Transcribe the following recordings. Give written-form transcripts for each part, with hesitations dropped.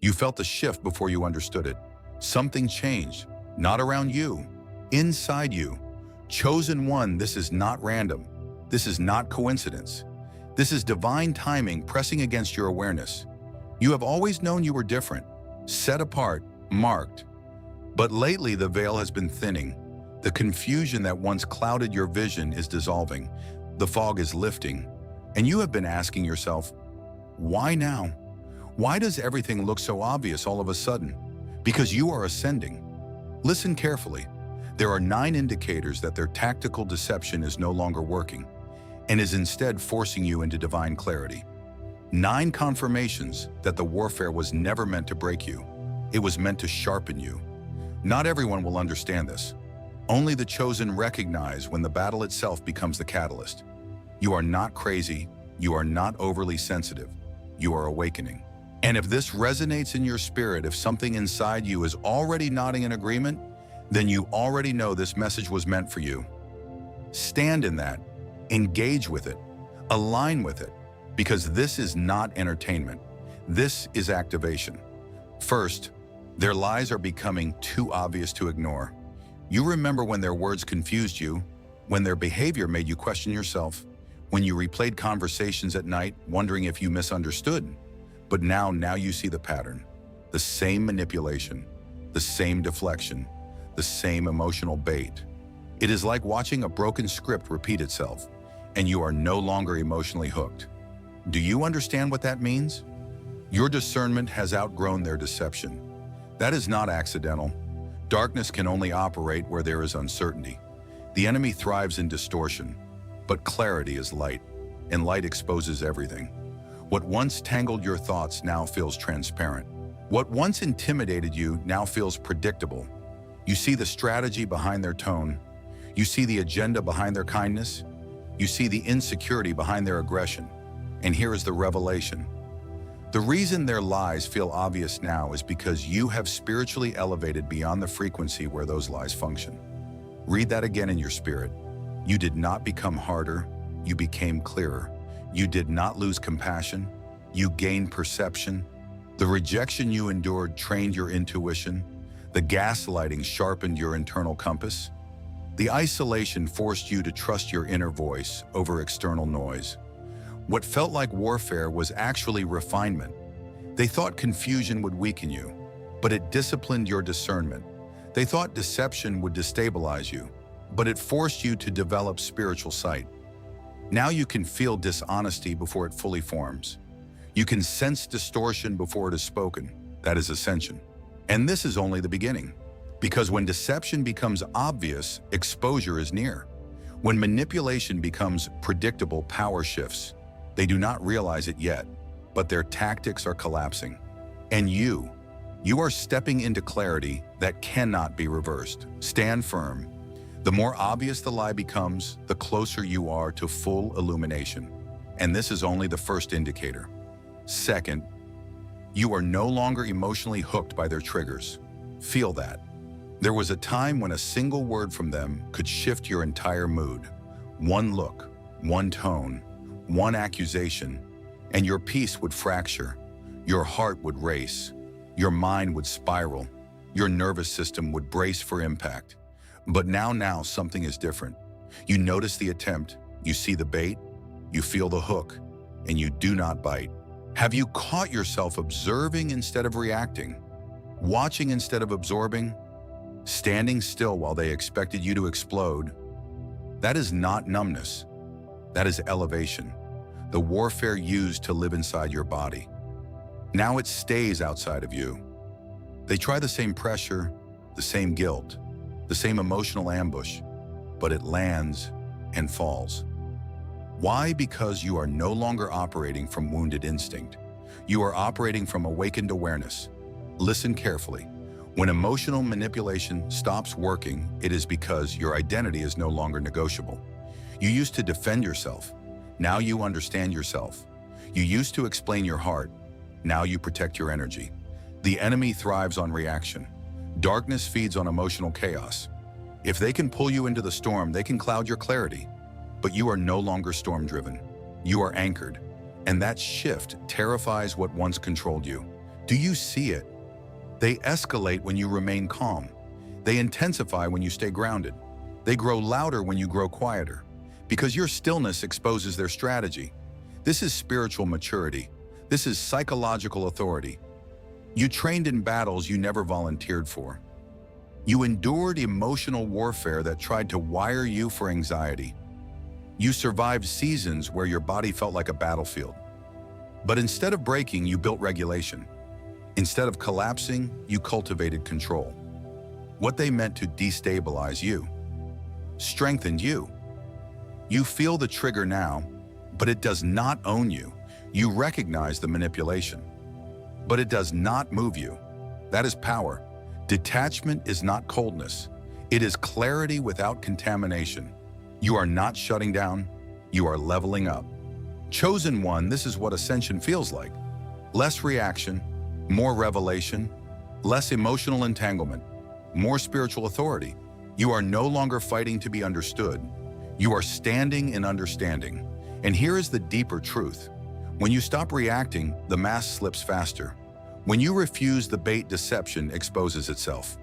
You felt the shift before you understood it. Something changed, not around you, inside you. Chosen one, this is not random. This is not coincidence. This is divine timing pressing against your awareness. You have always known you were different, set apart, marked. But lately the veil has been thinning. The confusion that once clouded your vision is dissolving. The fog is lifting. And you have been asking yourself, why now? Why does everything look so obvious all of a sudden? Because you are ascending. Listen carefully. There are 9 indicators that their tactical deception is no longer working and is instead forcing you into divine clarity. 9 confirmations that the warfare was never meant to break you. It was meant to sharpen you. Not everyone will understand this. Only the chosen recognize when the battle itself becomes the catalyst. You are not crazy. You are not overly sensitive. You are awakening. And if this resonates in your spirit, if something inside you is already nodding in agreement, then you already know this message was meant for you. Stand in that. Engage with it. Align with it. Because this is not entertainment. This is activation. First, their lies are becoming too obvious to ignore. You remember when their words confused you, when their behavior made you question yourself, when you replayed conversations at night wondering if you misunderstood. But now you see the pattern. The same manipulation, the same deflection, the same emotional bait. It is like watching a broken script repeat itself, and you are no longer emotionally hooked. Do you understand what that means? Your discernment has outgrown their deception. That is not accidental. Darkness can only operate where there is uncertainty. The enemy thrives in distortion, but clarity is light, and light exposes everything. What once tangled your thoughts now feels transparent. What once intimidated you now feels predictable. You see the strategy behind their tone. You see the agenda behind their kindness. You see the insecurity behind their aggression. And here is the revelation. The reason their lies feel obvious now is because you have spiritually elevated beyond the frequency where those lies function. Read that again in your spirit. You did not become harder, you became clearer. You did not lose compassion, you gained perception. The rejection you endured trained your intuition. The gaslighting sharpened your internal compass. The isolation forced you to trust your inner voice over external noise. What felt like warfare was actually refinement. They thought confusion would weaken you, but it disciplined your discernment. They thought deception would destabilize you, but it forced you to develop spiritual sight. Now you can feel dishonesty before it fully forms. You can sense distortion before it is spoken. That is Ascension. And this is only the beginning. Because when deception becomes obvious, exposure is near. When manipulation becomes predictable, power shifts. They do not realize it yet, but their tactics are collapsing. And you are stepping into clarity that cannot be reversed. Stand firm. The more obvious the lie becomes, the closer you are to full illumination. And this is only the first indicator. Second, you are no longer emotionally hooked by their triggers. Feel that. There was a time when a single word from them could shift your entire mood. One look, one tone, one accusation, and your peace would fracture. Your heart would race. Your mind would spiral. Your nervous system would brace for impact. But now something is different. You notice the attempt, you see the bait, you feel the hook, and you do not bite. Have you caught yourself observing instead of reacting? Watching instead of absorbing? Standing still while they expected you to explode? That is not numbness. That is elevation. The warfare used to live inside your body. Now it stays outside of you. They try the same pressure, the same guilt, the same emotional ambush, but it lands and falls. Why? Because you are no longer operating from wounded instinct. You are operating from awakened awareness. Listen carefully. When emotional manipulation stops working, it is because your identity is no longer negotiable. You used to defend yourself. Now you understand yourself. You used to explain your heart. Now you protect your energy. The enemy thrives on reaction. Darkness feeds on emotional chaos. If they can pull you into the storm, they can cloud your clarity. But you are no longer storm-driven. You are anchored. And that shift terrifies what once controlled you. Do you see it? They escalate when you remain calm. They intensify when you stay grounded. They grow louder when you grow quieter, because your stillness exposes their strategy. This is spiritual maturity. This is psychological authority. You trained in battles you never volunteered for. You endured emotional warfare that tried to wire you for anxiety. You survived seasons where your body felt like a battlefield. But instead of breaking, you built regulation. Instead of collapsing, you cultivated control. What they meant to destabilize you strengthened you. You feel the trigger now, but it does not own you. You recognize the manipulation, but it does not move you. That is power. Detachment is not coldness. It is clarity without contamination. You are not shutting down, you are leveling up. Chosen one, this is what Ascension feels like. Less reaction, more revelation, less emotional entanglement, more spiritual authority. You are no longer fighting to be understood. You are standing in understanding. And here is the deeper truth. When you stop reacting, the mask slips faster. When you refuse the bait, deception exposes itself.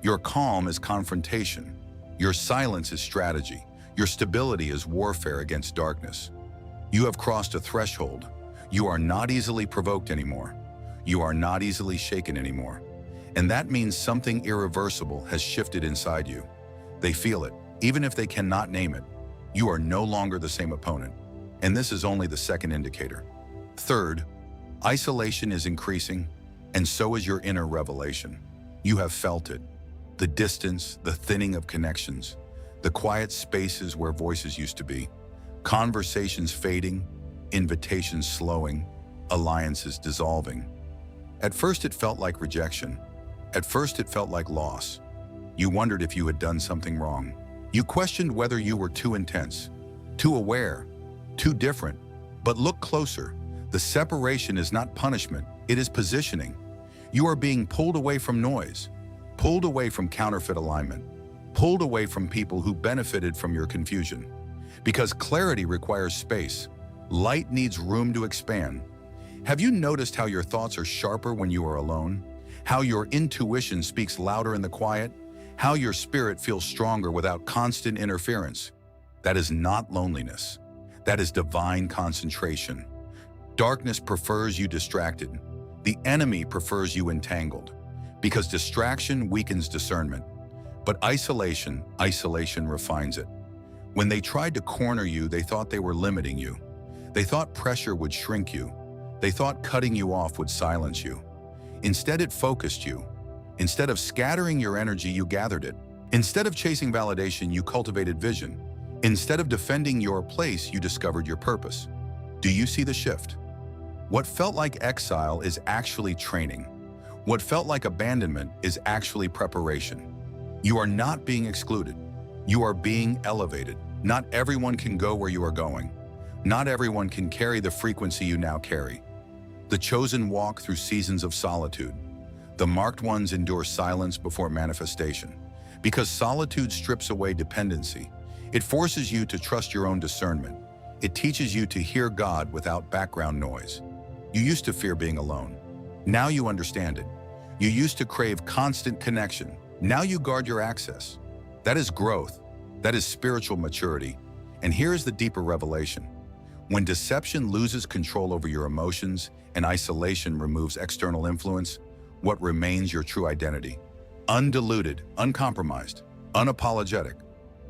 Your calm is confrontation. Your silence is strategy. Your stability is warfare against darkness. You have crossed a threshold. You are not easily provoked anymore. You are not easily shaken anymore. And that means something irreversible has shifted inside you. They feel it, even if they cannot name it. You are no longer the same opponent. And this is only the second indicator. Third, isolation is increasing, and so is your inner revelation. You have felt it. The distance, the thinning of connections, the quiet spaces where voices used to be, conversations fading, invitations slowing, alliances dissolving. At first it felt like rejection. At first it felt like loss. You wondered if you had done something wrong. You questioned whether you were too intense, too aware, too different. But look closer. The separation is not punishment, it is positioning. You are being pulled away from noise, pulled away from counterfeit alignment, pulled away from people who benefited from your confusion. Because clarity requires space. Light needs room to expand. Have you noticed how your thoughts are sharper when you are alone? How your intuition speaks louder in the quiet? How your spirit feels stronger without constant interference? That is not loneliness. That is divine concentration. Darkness prefers you distracted. The enemy prefers you entangled. Because distraction weakens discernment. But isolation refines it. When they tried to corner you, they thought they were limiting you. They thought pressure would shrink you. They thought cutting you off would silence you. Instead, it focused you. Instead of scattering your energy, you gathered it. Instead of chasing validation, you cultivated vision. Instead of defending your place, you discovered your purpose. Do you see the shift? What felt like exile is actually training. What felt like abandonment is actually preparation. You are not being excluded. You are being elevated. Not everyone can go where you are going. Not everyone can carry the frequency you now carry. The chosen walk through seasons of solitude. The marked ones endure silence before manifestation. Because solitude strips away dependency. It forces you to trust your own discernment. It teaches you to hear God without background noise. You used to fear being alone. Now you understand it. You used to crave constant connection. Now you guard your access. That is growth. That is spiritual maturity. And here is the deeper revelation. When deception loses control over your emotions and isolation removes external influence, what remains your true identity? Undiluted, uncompromised, unapologetic.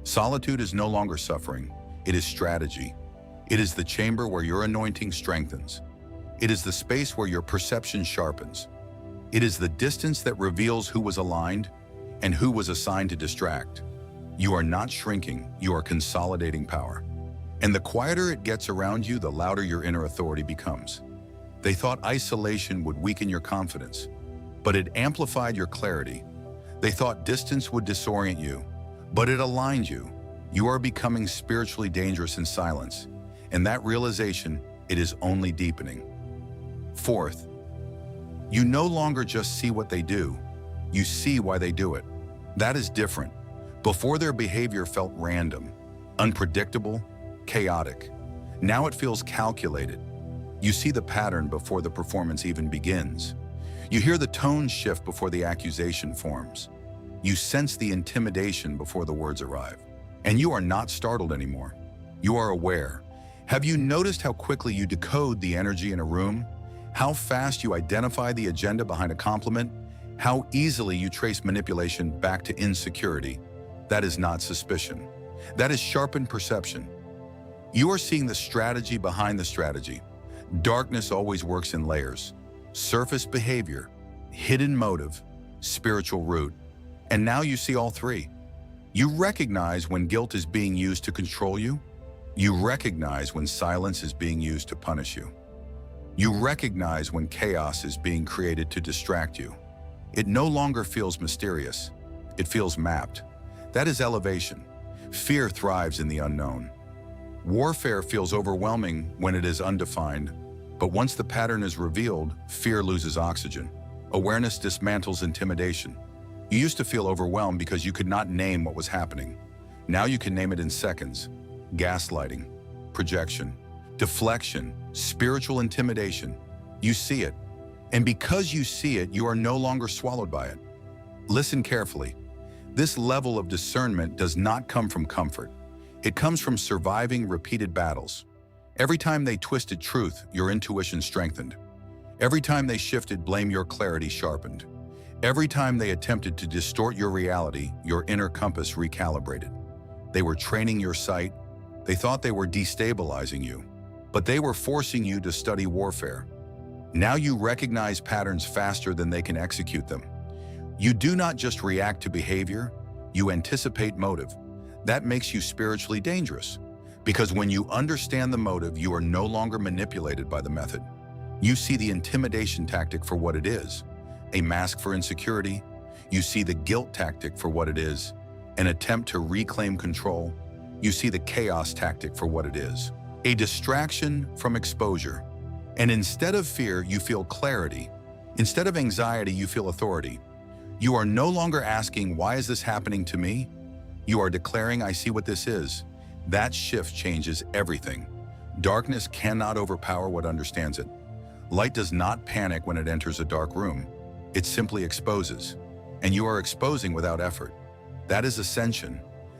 Solitude is no longer suffering. It is strategy. It is the chamber where your anointing strengthens. It is the space where your perception sharpens. It is the distance that reveals who was aligned and who was assigned to distract. You are not shrinking, you are consolidating power. And the quieter it gets around you, the louder your inner authority becomes. They thought isolation would weaken your confidence, but it amplified your clarity. They thought distance would disorient you, but it aligned you. You are becoming spiritually dangerous in silence, and that realization, it is only deepening. Fourth, you no longer just see what they do, you see why they do it. That is different. Before, their behavior felt random, unpredictable, chaotic. Now it feels calculated. You see the pattern before the performance even begins. You hear the tone shift before the accusation forms. You sense the intimidation before the words arrive. And you are not startled anymore. You are aware. Have you noticed how quickly you decode the energy in a room? How fast you identify the agenda behind a compliment? How easily you trace manipulation back to insecurity? That is not suspicion. That is sharpened perception. You are seeing the strategy behind the strategy. Darkness always works in layers. Surface behavior, hidden motive, spiritual root. And now you see all three. You recognize when guilt is being used to control you. You recognize when silence is being used to punish you. You recognize when chaos is being created to distract you. It no longer feels mysterious. It feels mapped. That is elevation. Fear thrives in the unknown. Warfare feels overwhelming when it is undefined, but once the pattern is revealed, fear loses oxygen. Awareness dismantles intimidation. You used to feel overwhelmed because you could not name what was happening. Now you can name it in seconds. Gaslighting, projection, deflection, spiritual intimidation. You see it. And because you see it, you are no longer swallowed by it. Listen carefully. This level of discernment does not come from comfort. It comes from surviving repeated battles. Every time they twisted truth, your intuition strengthened. Every time they shifted blame, your clarity sharpened. Every time they attempted to distort your reality, your inner compass recalibrated. They were training your sight. They thought they were destabilizing you, but they were forcing you to study warfare. Now you recognize patterns faster than they can execute them. You do not just react to behavior, you anticipate motive. That makes you spiritually dangerous, because when you understand the motive, you are no longer manipulated by the method. You see the intimidation tactic for what it is, a mask for insecurity. You see the guilt tactic for what it is, an attempt to reclaim control. You see the chaos tactic for what it is, a distraction from exposure. And instead of fear, you feel clarity. Instead of anxiety, you feel authority. You are no longer asking, why is this happening to me? You are declaring, I see what this is. That shift changes everything. Darkness cannot overpower what understands it. Light does not panic when it enters a dark room. It simply exposes. And you are exposing without effort. That is ascension.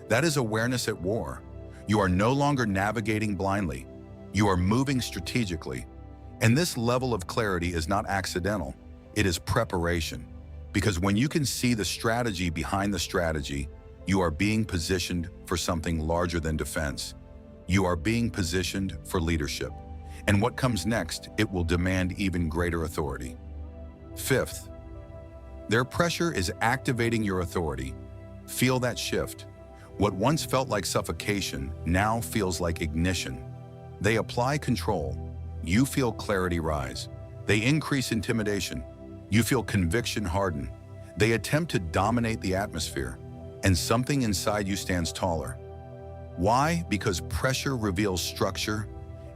That is awareness at war. You are no longer navigating blindly. You are moving strategically. And this level of clarity is not accidental. It is preparation. Because when you can see the strategy behind the strategy, you are being positioned for something larger than defense. You are being positioned for leadership. And what comes next, it will demand even greater authority. Fifth, their pressure is activating your authority. Feel that shift. What once felt like suffocation now feels like ignition. They apply control. You feel clarity rise. They increase intimidation. You feel conviction harden. They attempt to dominate the atmosphere, and something inside you stands taller. Why? Because pressure reveals structure,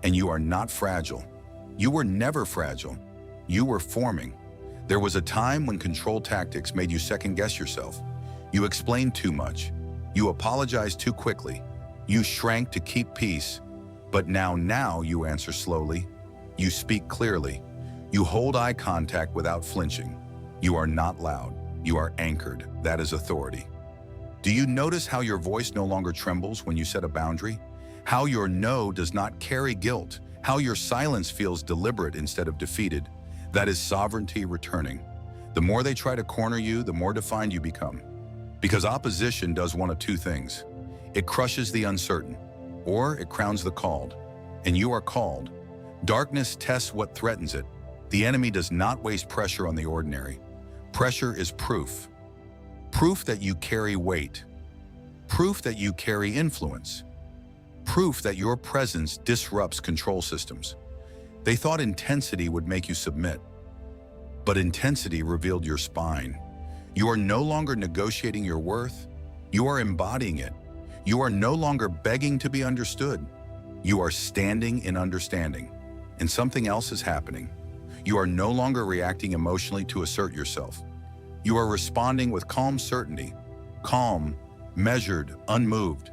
and you are not fragile. You were never fragile. You were forming. There was a time when control tactics made you second-guess yourself. You explained too much. You apologized too quickly. You shrank to keep peace. But now you answer slowly. You speak clearly. You hold eye contact without flinching. You are not loud. You are anchored. That is authority. Do you notice how your voice no longer trembles when you set a boundary? How your no does not carry guilt? How your silence feels deliberate instead of defeated? That is sovereignty returning. The more they try to corner you, the more defined you become. Because opposition does one of two things. It crushes the uncertain, or it crowns the called. And you are called. Darkness tests what threatens it. The enemy does not waste pressure on the ordinary. Pressure is proof. Proof that you carry weight. Proof that you carry influence. Proof that your presence disrupts control systems. They thought intensity would make you submit. But intensity revealed your spine. You are no longer negotiating your worth. You are embodying it. You are no longer begging to be understood. You are standing in understanding. And something else is happening. You are no longer reacting emotionally to assert yourself. You are responding with calm certainty. Calm, measured, unmoved.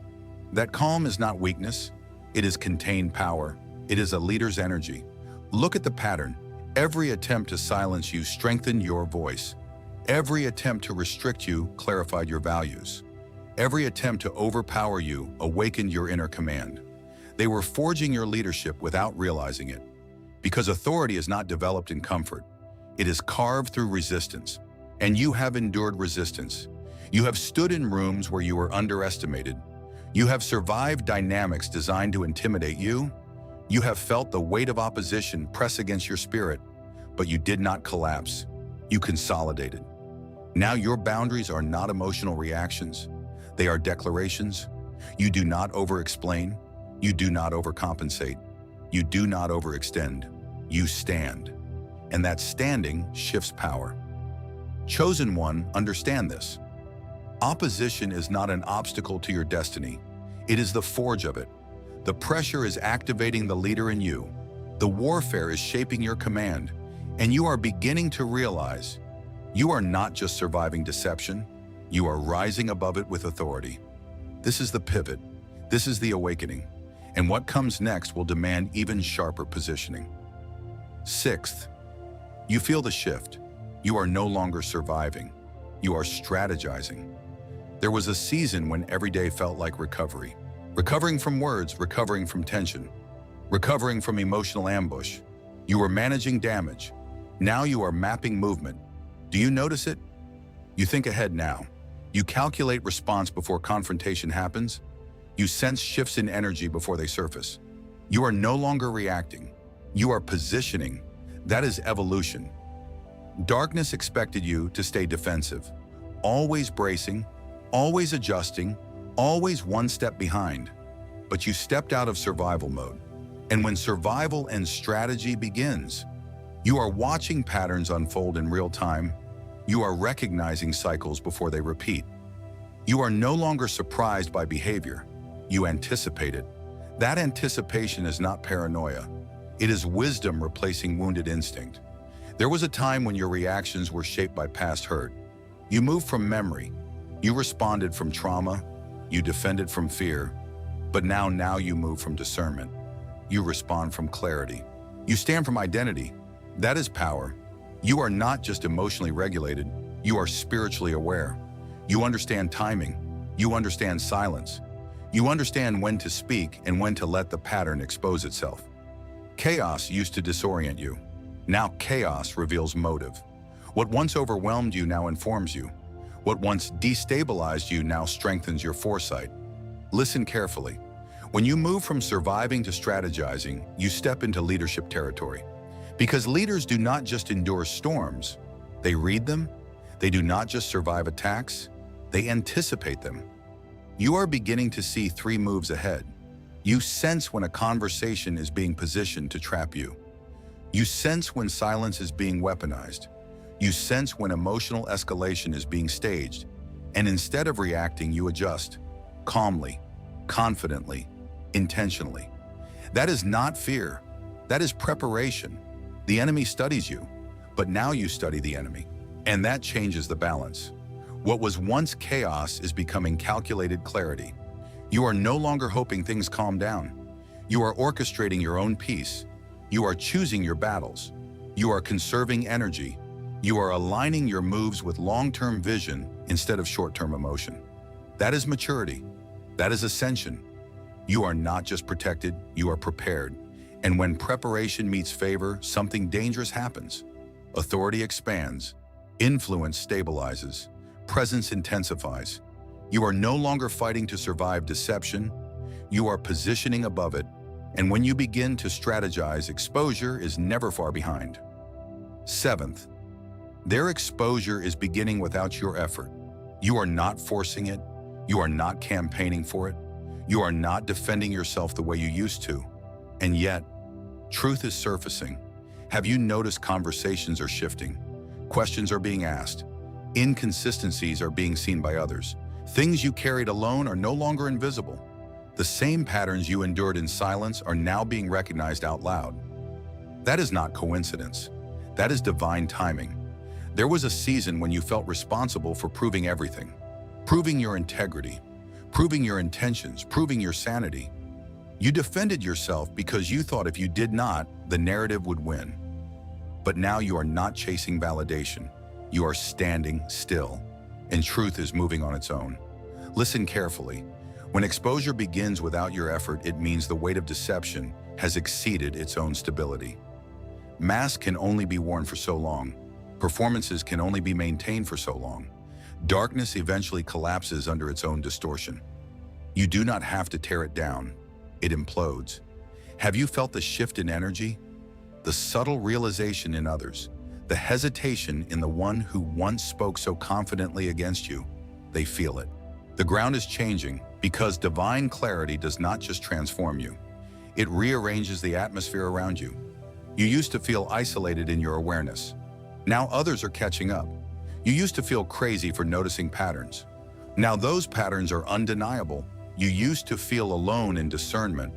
That calm is not weakness. It is contained power. It is a leader's energy. Look at the pattern. Every attempt to silence you strengthened your voice. Every attempt to restrict you clarified your values. Every attempt to overpower you awakened your inner command. They were forging your leadership without realizing it. Because authority is not developed in comfort. It is carved through resistance. And you have endured resistance. You have stood in rooms where you were underestimated. You have survived dynamics designed to intimidate you. You have felt the weight of opposition press against your spirit, but you did not collapse. You consolidated. Now your boundaries are not emotional reactions. They are declarations. You do not over-explain. You do not overcompensate. You do not overextend. You stand. And that standing shifts power. Chosen one, understand this. Opposition is not an obstacle to your destiny. It is the forge of it. The pressure is activating the leader in you. The warfare is shaping your command. And you are beginning to realize you are not just surviving deception. You are rising above it with authority. This is the pivot. This is the awakening. And what comes next will demand even sharper positioning. Sixth, you feel the shift. You are no longer surviving. You are strategizing. There was a season when every day felt like recovery. Recovering from words, recovering from tension, recovering from emotional ambush. You were managing damage. Now you are mapping movement. Do you notice it? You think ahead now. You calculate response before confrontation happens. You sense shifts in energy before they surface. You are no longer reacting. You are positioning. That is evolution. Darkness expected you to stay defensive, always bracing, always adjusting, always one step behind. But you stepped out of survival mode. And when survival and strategy begins, you are watching patterns unfold in real time. You are recognizing cycles before they repeat. You are no longer surprised by behavior. You anticipate it. That anticipation is not paranoia. It is wisdom replacing wounded instinct. There was a time when your reactions were shaped by past hurt. You moved from memory. You responded from trauma. You defended from fear. But now you move from discernment. You respond from clarity. You stand from identity. That is power. You are not just emotionally regulated. You are spiritually aware. You understand timing. You understand silence. You understand when to speak and when to let the pattern expose itself. Chaos used to disorient you. Now chaos reveals motive. What once overwhelmed you now informs you. What once destabilized you now strengthens your foresight. Listen carefully. When you move from surviving to strategizing, you step into leadership territory. Because leaders do not just endure storms, they read them. They do not just survive attacks, they anticipate them. You are beginning to see 3 moves ahead. You sense when a conversation is being positioned to trap you. You sense when silence is being weaponized. You sense when emotional escalation is being staged. And instead of reacting, you adjust. Calmly, confidently, intentionally. That is not fear. That is preparation. The enemy studies you, but now you study the enemy. And that changes the balance. What was once chaos is becoming calculated clarity. You are no longer hoping things calm down. You are orchestrating your own peace. You are choosing your battles. You are conserving energy. You are aligning your moves with long-term vision instead of short-term emotion. That is maturity. That is ascension. You are not just protected, you are prepared. And when preparation meets favor, something dangerous happens. Authority expands. Influence stabilizes. Presence intensifies. You are no longer fighting to survive deception. You are positioning above it. And when you begin to strategize, exposure is never far behind. 7th, their exposure is beginning without your effort. You are not forcing it. You are not campaigning for it. You are not defending yourself the way you used to. And yet, truth is surfacing. Have you noticed conversations are shifting? Questions are being asked. Inconsistencies are being seen by others. Things you carried alone are no longer invisible. The same patterns you endured in silence are now being recognized out loud. That is not coincidence. That is divine timing. There was a season when you felt responsible for proving everything. Proving your integrity, proving your intentions, proving your sanity. You defended yourself because you thought if you did not, the narrative would win. But now you are not chasing validation. You are standing still, and truth is moving on its own. Listen carefully. When exposure begins without your effort, it means the weight of deception has exceeded its own stability. Masks can only be worn for so long. Performances can only be maintained for so long. Darkness eventually collapses under its own distortion. You do not have to tear it down. It implodes. Have you felt the shift in energy? The subtle realization in others, the hesitation in the one who once spoke so confidently against you? They feel it. The ground is changing because divine clarity does not just transform you. It rearranges the atmosphere around you. You used to feel isolated in your awareness. Now others are catching up. You used to feel crazy for noticing patterns. Now those patterns are undeniable. You used to feel alone in discernment.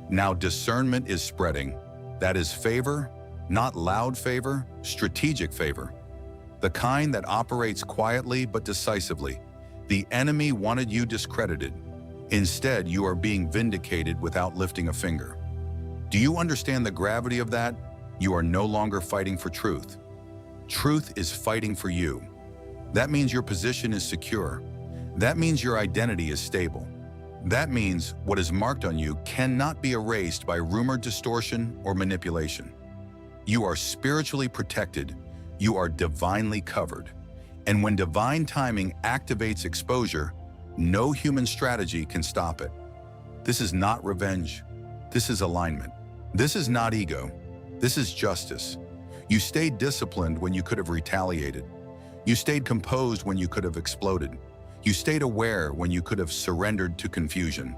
Now discernment is spreading. That is favor, not loud favor, strategic favor. The kind that operates quietly but decisively. The enemy wanted you discredited. Instead, you are being vindicated without lifting a finger. Do you understand the gravity of that? You are no longer fighting for truth. Truth is fighting for you. That means your position is secure. That means your identity is stable. That means what is marked on you cannot be erased by rumor, distortion, or manipulation. You are spiritually protected. You are divinely covered. And when divine timing activates exposure, no human strategy can stop it. This is not revenge. This is alignment. This is not ego. This is justice. You stayed disciplined when you could have retaliated. You stayed composed when you could have exploded. You stayed aware when you could have surrendered to confusion.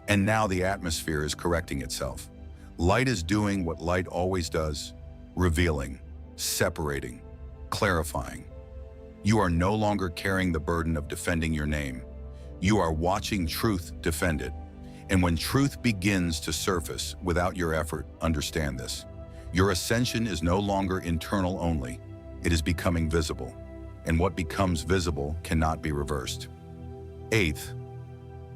And now the atmosphere is correcting itself. Light is doing what light always does, revealing, separating, clarifying. You are no longer carrying the burden of defending your name. You are watching truth defend it. And when truth begins to surface without your effort, understand this. Your ascension is no longer internal only. It is becoming visible. And what becomes visible cannot be reversed. Eighth,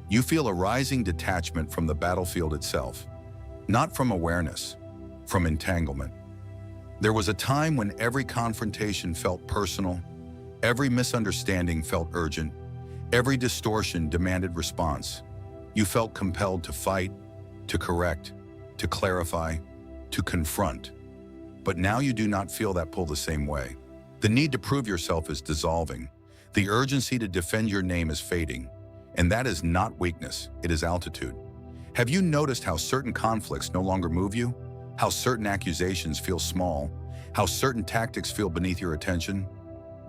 you feel a rising detachment from the battlefield itself, not from awareness, from entanglement. There was a time when every confrontation felt personal, every misunderstanding felt urgent, every distortion demanded response. You felt compelled to fight, to correct, to clarify, to confront. But now you do not feel that pull the same way. The need to prove yourself is dissolving. The urgency to defend your name is fading. And that is not weakness, it is altitude. Have you noticed how certain conflicts no longer move you? How certain accusations feel small? How certain tactics feel beneath your attention?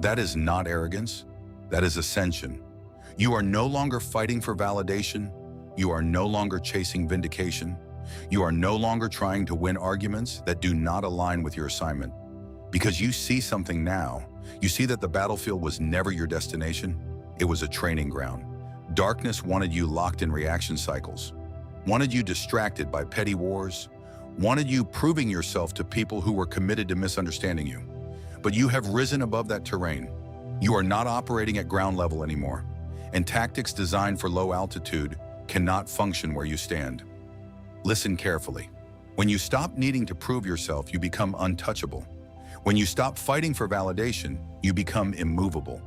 That is not arrogance, that is ascension. You are no longer fighting for validation. You are no longer chasing vindication. You are no longer trying to win arguments that do not align with your assignment. Because you see something now. You see that the battlefield was never your destination. It was a training ground. Darkness wanted you locked in reaction cycles, wanted you distracted by petty wars, wanted you proving yourself to people who were committed to misunderstanding you. But you have risen above that terrain. You are not operating at ground level anymore. And tactics designed for low altitude cannot function where you stand. Listen carefully. When you stop needing to prove yourself, you become untouchable. When you stop fighting for validation, you become immovable.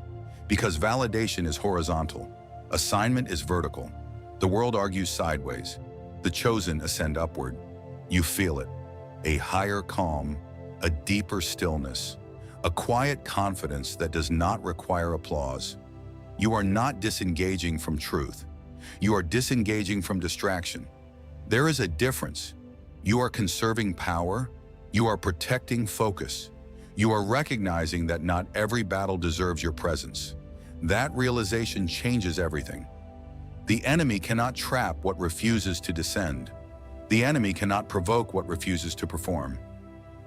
Because validation is horizontal. Assignment is vertical. The world argues sideways. The chosen ascend upward. You feel it. A higher calm, a deeper stillness, a quiet confidence that does not require applause. You are not disengaging from truth. You are disengaging from distraction. There is a difference. You are conserving power. You are protecting focus. You are recognizing that not every battle deserves your presence. That realization changes everything. The enemy cannot trap what refuses to descend. The enemy cannot provoke what refuses to perform.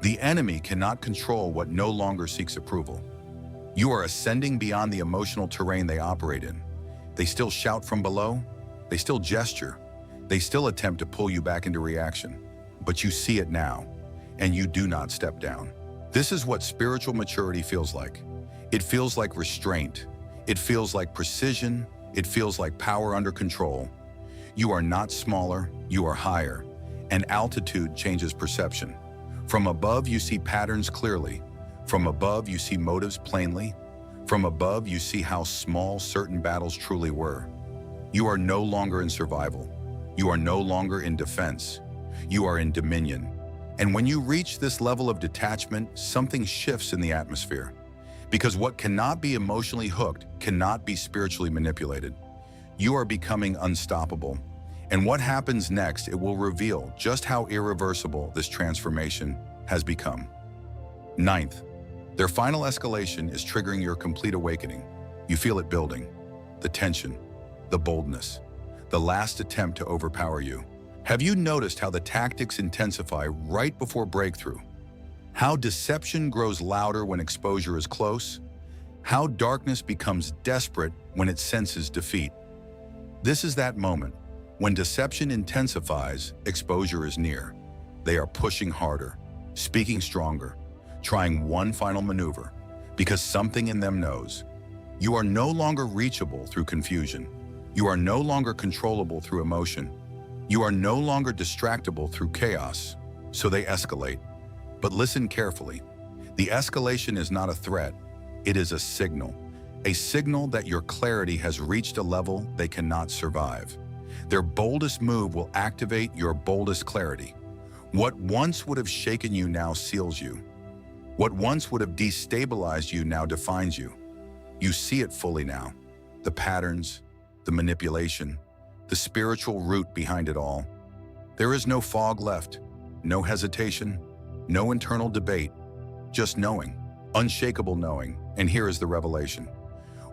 The enemy cannot control what no longer seeks approval. You are ascending beyond the emotional terrain they operate in. They still shout from below. They still gesture. They still attempt to pull you back into reaction. But you see it now, and you do not step down. This is what spiritual maturity feels like. It feels like restraint. It feels like precision. It feels like power under control. You are not smaller, you are higher. And altitude changes perception. From above, you see patterns clearly. From above, you see motives plainly. From above, you see how small certain battles truly were. You are no longer in survival. You are no longer in defense. You are in dominion. And when you reach this level of detachment, something shifts in the atmosphere. Because what cannot be emotionally hooked cannot be spiritually manipulated. You are becoming unstoppable. And what happens next, it will reveal just how irreversible this transformation has become. Ninth, their final escalation is triggering your complete awakening. You feel it building. The tension, the boldness, the last attempt to overpower you. Have you noticed how the tactics intensify right before breakthrough? How deception grows louder when exposure is close? How darkness becomes desperate when it senses defeat? This is that moment. When deception intensifies, exposure is near. They are pushing harder, speaking stronger, trying one final maneuver, because something in them knows. You are no longer reachable through confusion. You are no longer controllable through emotion. You are no longer distractible through chaos, so they escalate. But listen carefully. The escalation is not a threat. It is a signal that your clarity has reached a level they cannot survive. Their boldest move will activate your boldest clarity. What once would have shaken you now seals you. What once would have destabilized you now defines you. You see it fully now. The patterns, the manipulation, the spiritual root behind it all. There is no fog left, no hesitation, no internal debate, just knowing, unshakable knowing. And here is the revelation.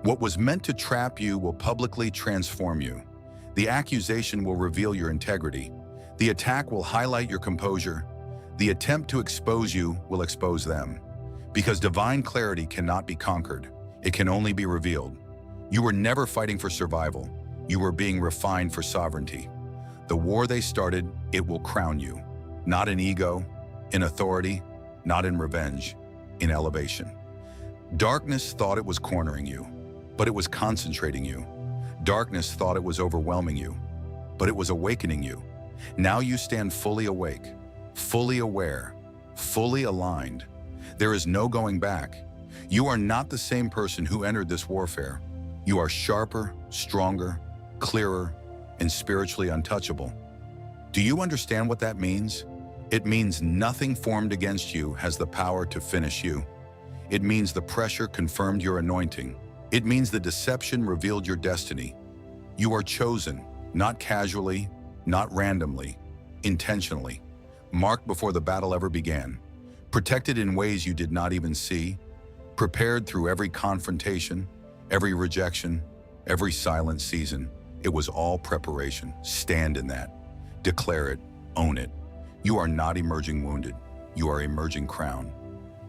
What was meant to trap you will publicly transform you. The accusation will reveal your integrity. The attack will highlight your composure. The attempt to expose you will expose them. Because divine clarity cannot be conquered. It can only be revealed. You were never fighting for survival. You were being refined for sovereignty. The war they started, it will crown you. Not in ego, in authority, not in revenge, in elevation. Darkness thought it was cornering you, but it was concentrating you. Darkness thought it was overwhelming you, but it was awakening you. Now you stand fully awake, fully aware, fully aligned. There is no going back. You are not the same person who entered this warfare. You are sharper, stronger, clearer, and spiritually untouchable. Do you understand what that means? It means nothing formed against you has the power to finish you. It means the pressure confirmed your anointing. It means the deception revealed your destiny. You are chosen, not casually, not randomly, intentionally, marked before the battle ever began, protected in ways you did not even see, prepared through every confrontation, every rejection, every silent season. It was all preparation. Stand in that. Declare it. Own it. You are not emerging wounded. You are emerging crowned.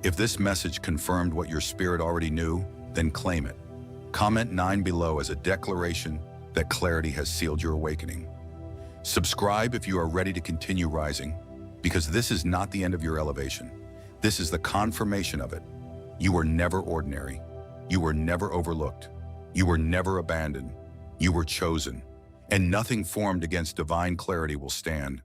If this message confirmed what your spirit already knew, then claim it. Comment 9 below as a declaration that clarity has sealed your awakening. Subscribe if you are ready to continue rising, because this is not the end of your elevation. This is the confirmation of it. You were never ordinary. You were never overlooked. You were never abandoned. You were chosen. And nothing formed against divine clarity will stand.